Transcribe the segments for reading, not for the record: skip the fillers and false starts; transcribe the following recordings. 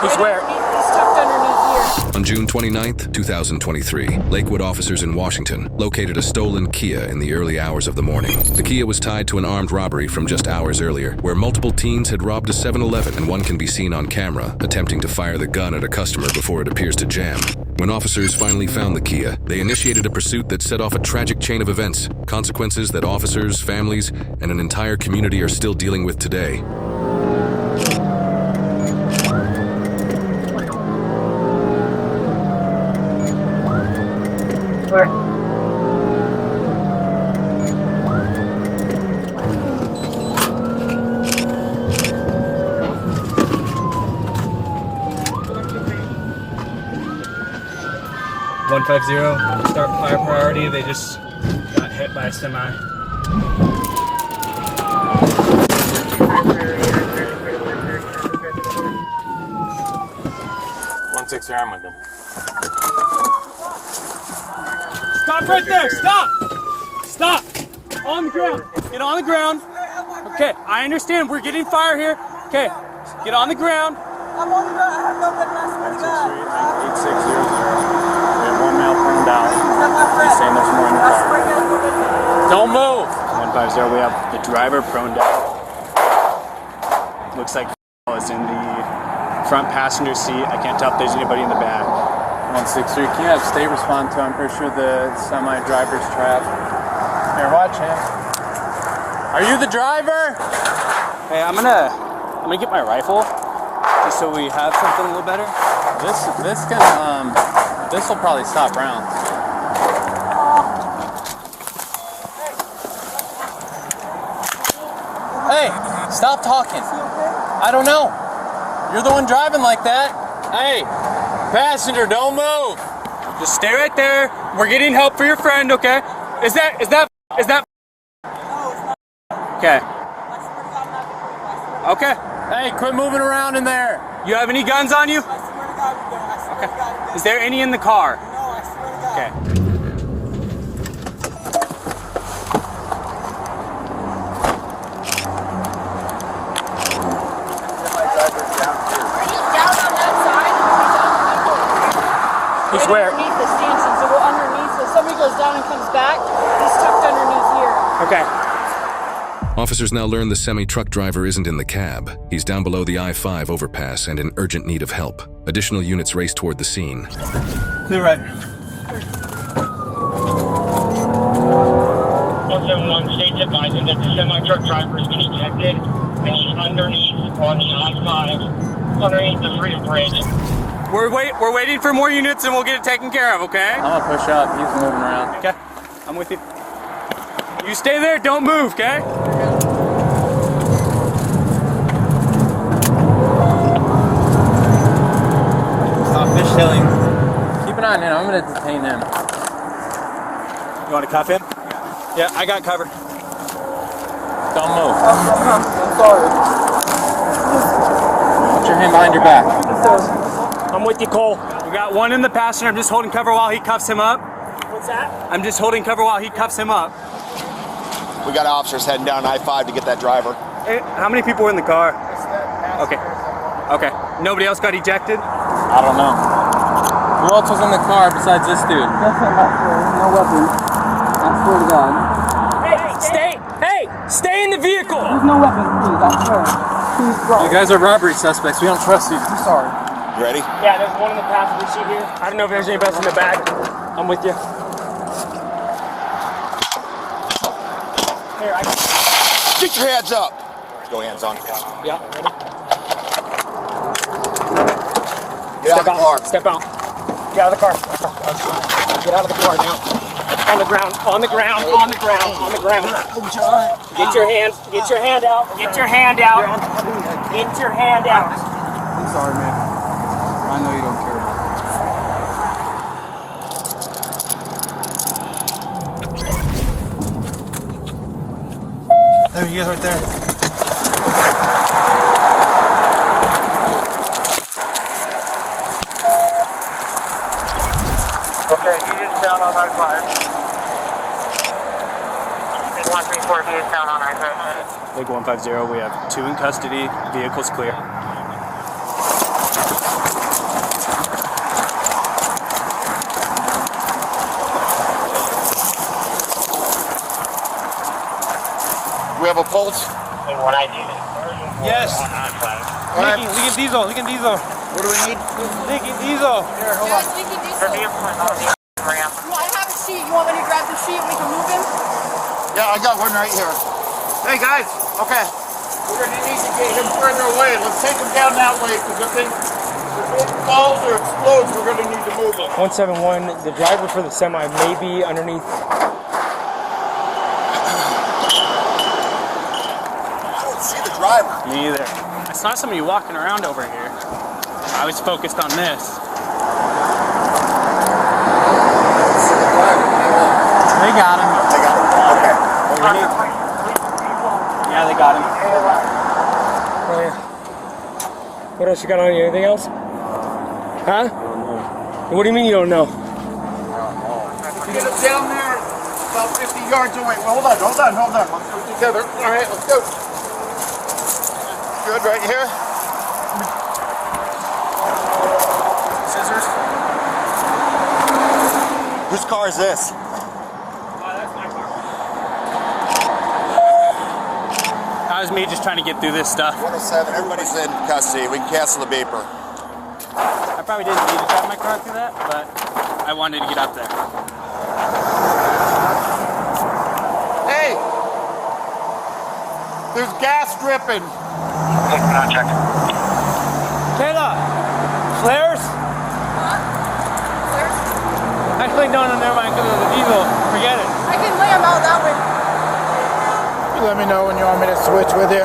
He's where? He's tucked underneath here. On June 29th, 2023, Lakewood officers in Washington located a stolen Kia in the early hours of the morning. The Kia was tied to an armed robbery from just hours earlier, where multiple teens had robbed a 7-Eleven, and one can be seen on camera attempting to fire the gun at a customer before it appears to jam. When officers finally found the Kia, they initiated a pursuit that set off a tragic chain of events, consequences that officers, families, and an entire community are still dealing with today. Where? .150, start fire priority. They just got hit by a semi. I'm with them. Stop right there! Stop! Stop! On the ground. Get on the ground. Okay, I understand. We're getting fire here. Okay, get on the ground. I'm on the ground. I have no good last 8600. We have one male prone down. He's saying there's more in the car. Don't move. 150. We have the driver prone down. Looks like is in the front passenger seat. I can't tell if there's anybody in the back. 163, can you have state respond to? I'm pretty sure the semi-driver's trapped. Here, watch him. Are you the driver? Hey, I'm gonna get my rifle just so we have something a little better. This will probably stop rounds. Hey, stop talking. I don't know. You're the one driving like that. Hey, passenger, don't move. Just stay right there. We're getting help for your friend, okay? Is that? No, it's not. Okay. I swear to God, I'm not the police. Okay. Hey, quit moving around in there. You have any guns on you? I swear to God, we don't. I swear to God, we don't. Is there any in the car? No, I swear to God. Okay. He's where? Underneath the stanchions. So we're underneath. So if somebody goes down and comes back, he's tucked underneath here. Okay. Officers now learn the semi-truck driver isn't in the cab. He's down below the I-5 overpass and in urgent need of help. Additional units race toward the scene. Clear right. 171 states advising that the semi-truck driver has been ejected and he's underneath on the I-5, underneath the Freedom Bridge. We're waiting for more units and we'll get it taken care of, okay? I'm gonna push up. He's moving around. Okay. I'm with you. You stay there, don't move, okay? Stop fishtailing. Keep an eye on him. I'm gonna detain him. You want to cuff him? Yeah, I got cover. Don't move. I'm sorry. Put your hand behind your back. I'm with you, Cole. We got one in the passenger. I'm just holding cover while he cuffs him up. What's that? I'm just holding cover while he cuffs him up. We got officers heading down I-5 to get that driver. Hey, how many people were in the car? Okay. Okay. Nobody else got ejected? I don't know. Who else was in the car besides this dude? No weapon. I swear to God. Stay in the vehicle. There's no weapon, please. I swear. Please, bro. You guys are robbery suspects. We don't trust you. I'm sorry. You ready? Yeah, there's one in the passenger seat here. I don't know if there's anybody else in the back. I'm with you. Here, Get your hands up. Go hands on. Yeah, ready? Get out of the car. Step out. Get out of the car. Get out of the car now. On the ground, on the ground, on the ground, on the ground. Get your hand out. Get your hand out. Get your hand out. I'm sorry, man. I know you don't care about it. There he is right there. Okay, he is down on I-5. 134, he is down on I-5. Lake 150, we have 2 in custody. Vehicle's clear. have a pulse? And when I do this, Yes. Leaking diesel. What do we need? Leaking diesel. Yeah, leaking diesel. I have a sheet. You want me to grab the sheet and we can move him? Yeah, I got one right here. Hey guys, okay. We're gonna need to get him further away. Let's take him down that way, because if it falls or explodes, we're gonna need to move him. 171. The driver for the semi may be underneath. I don't see the driver. Me either. I saw somebody walking around over here. I was focused on this. They got him. They got him? Okay. Yeah, they got him. Oh, yeah. What else you got on you? Anything else? Huh? What do you mean you don't know? Get him down there, about 50 yards away. Well, hold on. Let's go together. All right, let's go. Good, right here. Scissors. Whose car is this? That was me just trying to get through this stuff. 107. Everybody's in custody. We can cancel the beeper. I probably didn't need to drive my car through that, but I wanted to get up there. Hey! There's gas dripping. Kayla! Flares? Actually, no, never mind, because of the diesel. Forget it. I can lay him out that way. You let me know when you want me to switch with you.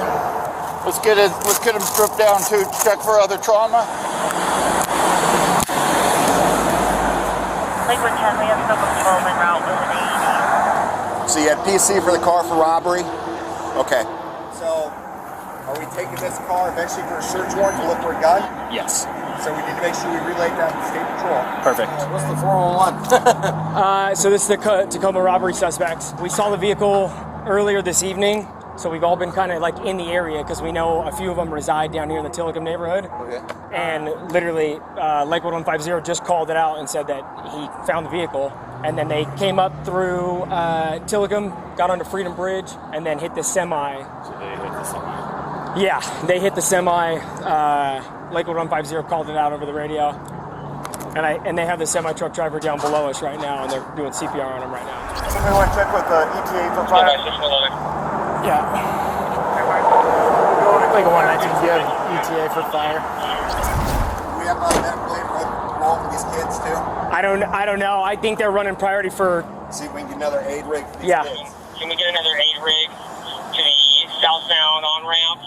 Let's get him stripped down too. Check for other trauma. Lakewood 10, we have some patrolman route with an 80. So you had PC for the car for robbery? Okay. So, are we taking this car eventually for a search warrant to look for a gun? Yes. So we need to make sure we relay that to State Patrol. Perfect. What's the 411? So this is the Tacoma robbery suspects. We saw the vehicle earlier this evening, so we've all been kind of like in the area because we know a few of them reside down here in the Tillicum neighborhood. Okay. And literally, Lakewood 150 just called it out and said that he found the vehicle. And then they came up through Tillicum, got onto Freedom Bridge, and then hit the semi. So they hit the semi. Yeah, they hit the semi. Lakewood 150 called it out over the radio. And they have the semi truck driver down below us right now, and they're doing CPR on him right now. Somebody want to check with the ETA for fire? Yeah. Like a 119, do you have ETA for fire? We have medical aid role for these kids too. I don't know. I think they're running priority for. See if we can get another aid rig for these Yeah. kids. Can we get another aid rig to the southbound on-ramp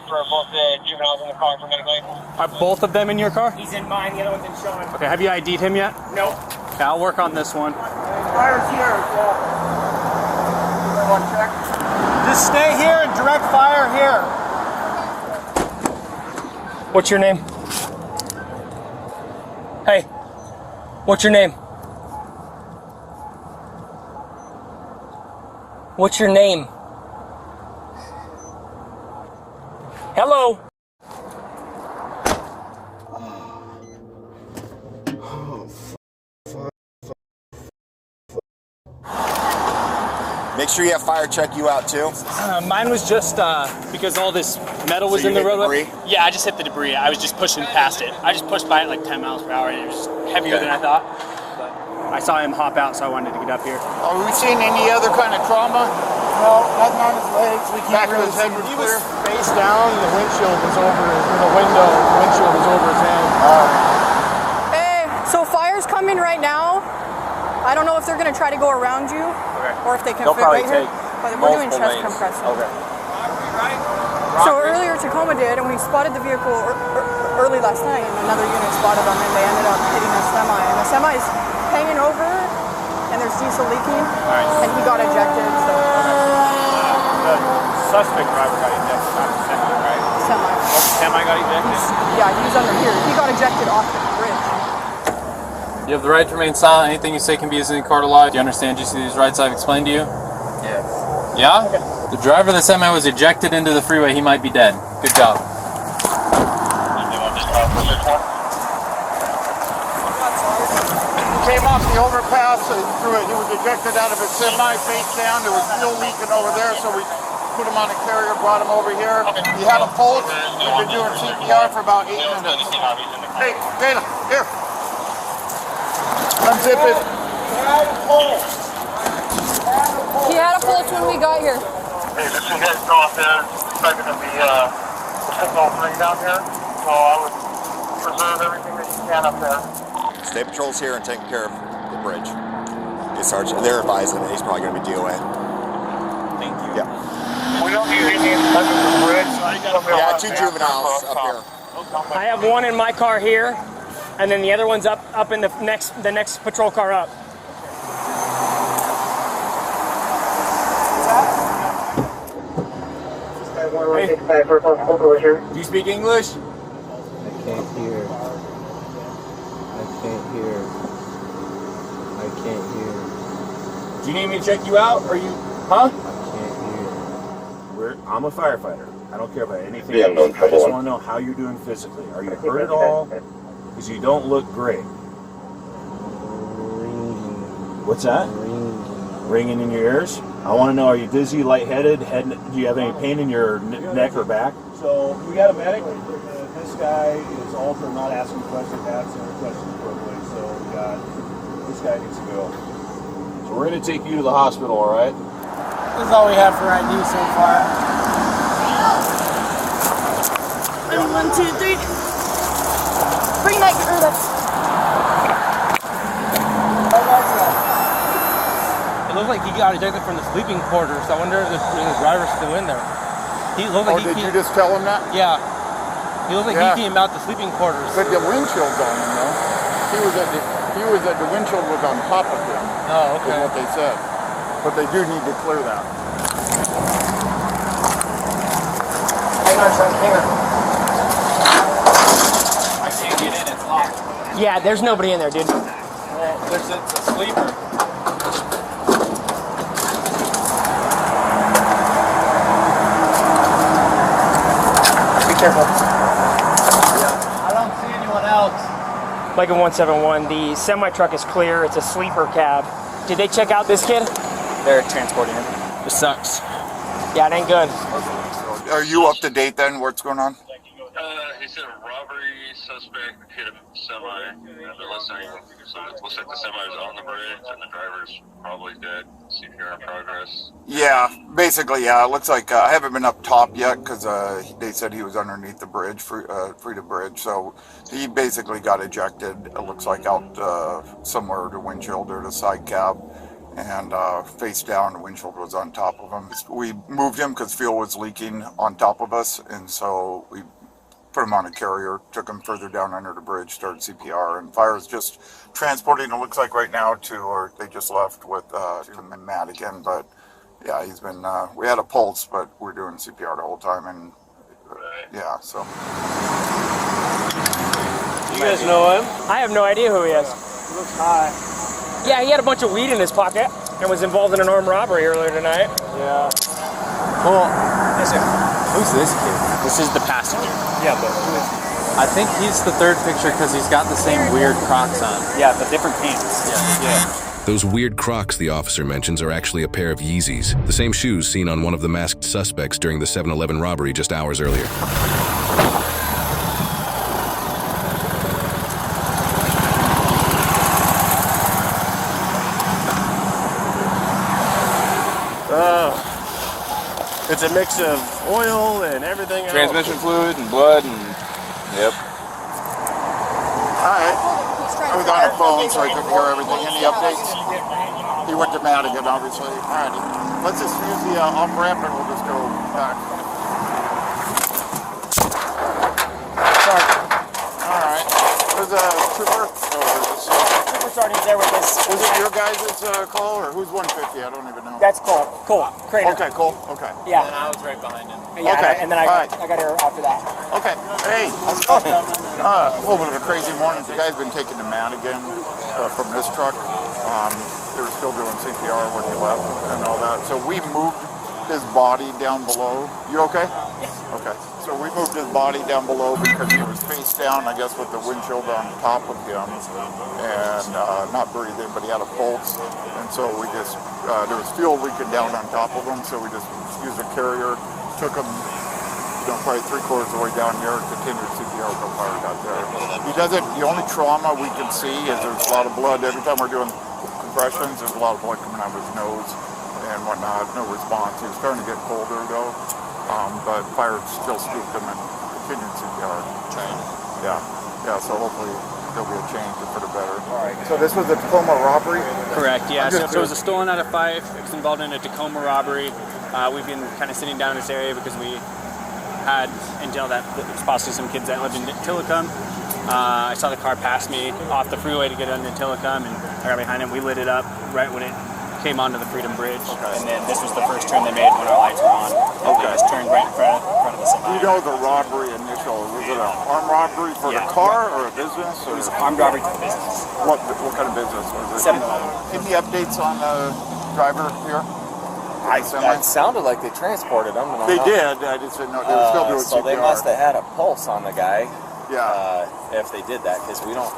for both the juveniles in the car for medical aid? Are both of them in your car? He's in mine, the other one's in Sean. Okay. Have you ID'd him yet? No. Okay, I'll work on this one. Fire's here. One check. Just stay here and direct fire here. What's your name? Hey. What's your name? What's your name? Hello. Make sure you have fire check you out too. Mine was just because all this metal was So in you the hit roadway. debris? Yeah, I just hit the debris. I was just pushing past it. I just pushed by it like 10 miles per hour, and it was heavier than I thought. But I saw him hop out, so I wanted to get up here. Are we seeing any other kind of trauma? No, nothing on his legs. We Back can't of really his head see. was He clear? was face down. The windshield was over the windshield was over his head. Hey, so fire's coming right now. I don't know if they're going to try to go around you or if they can fit right here. But we're doing chest compression. Okay. So earlier Tacoma did, and we spotted the vehicle early last night, and another unit spotted them, and they ended up hitting a semi. And the semi's hanging over, and there's diesel leaking, and he got ejected. So The suspect driver got ejected, not the semi, right? semi. Oh, semi got ejected? Yeah, he was under here. He got ejected off the bridge. You have the right to remain silent. Anything you say can be used in court of law. Do you understand just these rights I've explained to you? Yes. Yeah? Okay. The driver of the semi was ejected into the freeway. He might be dead. Good job. Came off the overpass through it. He was ejected out of his semi, face down. There was fuel leaking over there, so we put him on a carrier, brought him over here. He had a pulse. We've been doing CPR for about 8 minutes. Hey, Dana, here. Unzip it. He had a pulse when we got here. Hey, this is guys go out there. Expecting to be the signal ring down here. So I would preserve everything that you can up there. State Patrol's here and taking care of the bridge. Sergeant, they're advising that he's probably going to be DOA. Thank you. Yeah. We don't need any under the bridge. Yeah, 2 juveniles up here. I have one in my car here, and then the other one's up in the next patrol car up. Hey. Do you speak English? I can't hear. I can't hear. I can't hear. Do you need me to check you out, or you? Huh? I can't hear. I'm a firefighter. I don't care about anything else. I just want to know how you're doing physically. Are you hurt at all? Because you don't look great. Ringing. What's that? Ringing in your ears? I want to know, are you dizzy, lightheaded? Do you have any pain in your neck or back? So, we got a medic. This guy is all for not asking questions, answering questions appropriately. So, this guy needs to go. So, we're going to take you to the hospital, all right? This is all we have for ID so far. 1, 2, 3. Bring that girl. It looks like he got ejected from the sleeping quarters. I wonder if the driver's still in there. He looks like did you just tell him that? Yeah. He looks like he came out the sleeping quarters. But the windshield's on him, though. The windshield was on top of him. Oh, okay. Is what they said. But they do need to clear that. Hang on, son. Hang on. I can't get in, it's locked. Yeah, there's nobody in there, dude. Well, it's a sleeper. Be careful. I don't see anyone else. Like a 171, the semi-truck is clear. It's a sleeper cab. Did they check out this kid? They're transporting him. This sucks. Yeah, it ain't good. Are you up to date then? What's going on? He said a robbery suspect hit a semi, and they're listening. So it looks like the semi is on the bridge, and the driver's probably dead. CPR in progress. Yeah, basically, yeah. It looks like I haven't been up top yet because they said he was underneath the bridge, Frida Bridge. So he basically got ejected. It looks like out somewhere to windshield or to side cab. And face down, the windshield was on top of him. We moved him because fuel was leaking on top of us, and so we put him on a carrier, took him further down under the bridge, started CPR, and fire is just transporting, it looks like right now, or they just left with Madigan, but yeah, he's been, we had a pulse, but we're doing CPR the whole time, and yeah, so. You guys know him? I have no idea who he is. He looks high. Yeah, he had a bunch of weed in his pocket and was involved in an armed robbery earlier tonight. Yeah. Cool. Listen, who's this kid? This is the passenger. Yeah, but who is he? I think he's the third picture because he's got the same weird Crocs on. Yeah, but different pants. Yeah. Those weird Crocs the officer mentions are actually a pair of Yeezys, the same shoes seen on one of the masked suspects during the 7-Eleven robbery just hours earlier. It's a mix of oil and everything else. Transmission fluid and blood and yep. Alright. I was on the phone so I couldn't hear everything. Any updates? He went to Madigan, obviously. Alrighty. Let's just use the off-ramp and we'll just go back. Sorry. Alright. There's a trooper. Trooper Sergeant's there with us. Was it your guys' call or who's 150? I don't even know. That's Cole. Cool. Crater. Okay, cool. Okay. Yeah. And I was right behind him. Yeah, Okay. and then I got here after that. Okay. Hey, let's go. A little bit of a crazy morning. The guy's been taken to Madigan from this truck. They were still doing CPR when he left and all that. So we moved his body down below. You okay? Yes. Okay. So we moved his body down below because he was face down, I guess, with the windshield on top of him and not breathing, but he had a pulse. And so we just, there was fuel leaking down on top of him, so we just used a carrier, took him, probably 3/4 of the way down here, continued CPR until fire got there. He doesn't, the only trauma we can see is there's a lot of blood. Every time we're doing compressions, there's a lot of blood coming out of his nose and whatnot. No response. He was starting to get colder though, but fire still scooped him and continued CPR. Yeah, so hopefully there'll be a change for the better. So this was a Tacoma robbery? Correct, yeah. So it was a stolen out of 5. It was involved in a Tacoma robbery. We've been kind of sitting down in this area because we had intel that there's possibly some kids that lived in Tillicum. I saw the car pass me off the freeway to get into Tillicum, and I got behind him. We lit it up right when it came onto the Freedom Bridge. Okay. And then this was the first turn they made when our lights were on. Okay. They just turned right in front of the semi. You know the robbery initial, was it an armed robbery for the car or a business? Or? It was an armed robbery to the business. What kind of business was it? 7-Eleven. Any updates on the driver here? It sounded like they transported him. They did. I just didn't know. They were still doing so CPR. they must have had a pulse on the guy. Yeah. If they did that, because we don't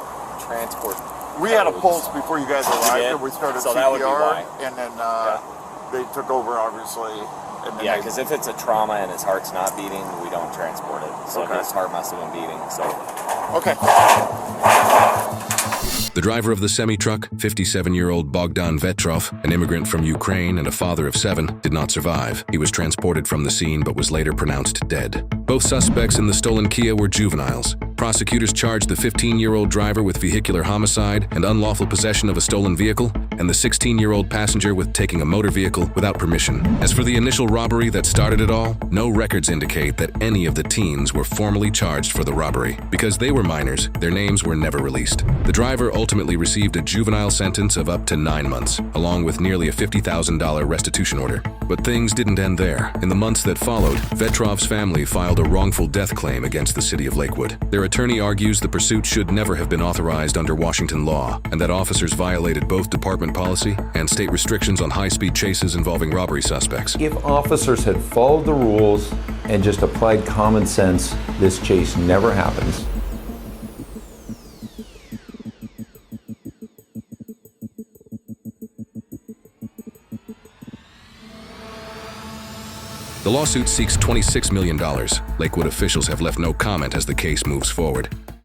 transport. We had a pulse before you guys arrived, and we started so CPR, that would be why. and then they took over, obviously. And then because if it's a trauma and his heart's not beating, we don't transport it. So his heart must have been beating. So. Okay. The driver of the semi-truck, 57-year-old Bogdan Vetrov, an immigrant from Ukraine and a father of 7, did not survive. He was transported from the scene but was later pronounced dead. Both suspects in the stolen Kia were juveniles. Prosecutors charged the 15-year-old driver with vehicular homicide and unlawful possession of a stolen vehicle, and the 16-year-old passenger with taking a motor vehicle without permission. As for the initial robbery that started it all, no records indicate that any of the teens were formally charged for the robbery. Because they were minors, their names were never released. The driver ultimately received a juvenile sentence of up to 9 months, along with nearly a $50,000 restitution order. But things didn't end there. In the months that followed, Vetrov's family filed a wrongful death claim against the city of Lakewood. Their attorney argues the pursuit should never have been authorized under Washington law, and that officers violated both department policy and state restrictions on high-speed chases involving robbery suspects. If officers had followed the rules and just applied common sense, this chase never happens. The lawsuit seeks $26 million. Lakewood officials have left no comment as the case moves forward.